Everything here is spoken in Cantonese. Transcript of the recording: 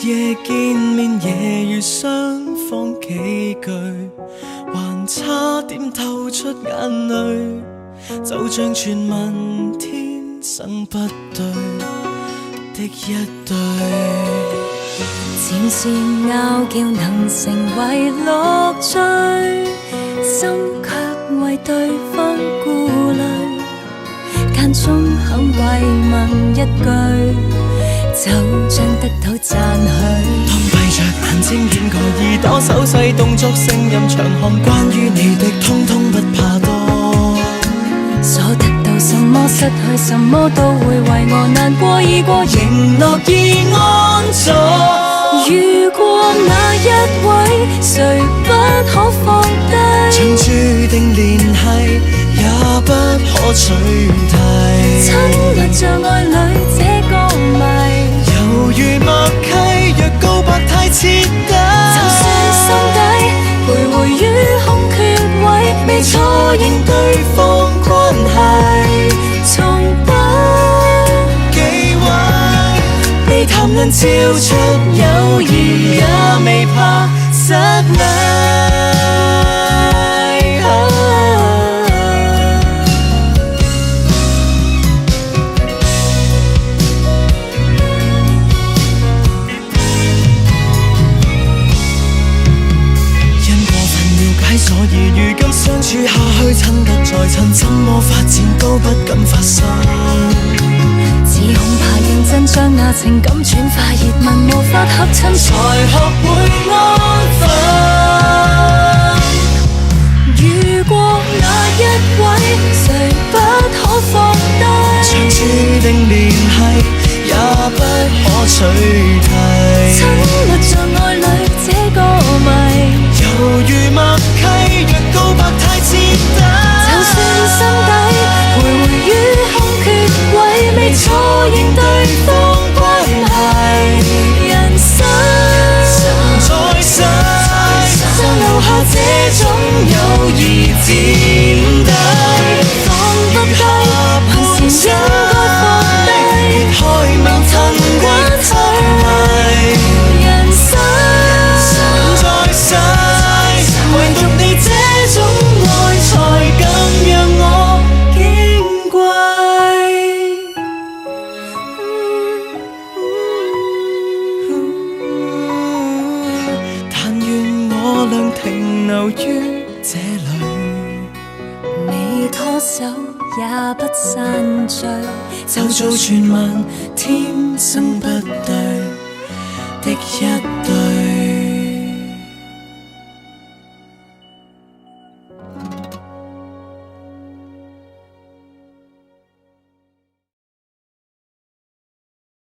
夜見面夜語相逢幾句，還差點透出眼淚，就像傳聞天生不對的一對。漸是拗撬能成為樂趣，心卻為對方顧慮，間中肯慰問一句，就將得到讚許。當閉着眼睛掩蓋耳朵，手勢動作聲音長項，關於你的通通不怕多。所得到什麼失去什麼都會為我難過，已過仍樂意安坐。如果那一位誰不可放低，曾注定聯繫也不可取替，親密像愛侶這個謎，猶如默契，若告白太徹底，就算心底徘徊於空缺位，未錯認對方關係，從不忌諱被談論超出友誼，也未怕失禮。所以如今相處下去，親得再親，怎麼發展都不敢發生。只恐怕認真將那情感轉化熱吻，無法合襯，才學會安分。如果那一位誰不可放低，像注定聯繫也不可取替，親密像愛侶這個謎，猶如默契，若告白太徹底，就算心底徘徊於空缺位，未錯認對方關係，人生在世就留下這種友誼墊底，放不低，還是應該放低，開明騰關係，人生在世唯獨你這種愛才更讓我矜貴。但願我倆停留於這裏，未拖手也不散聚，就做傳聞天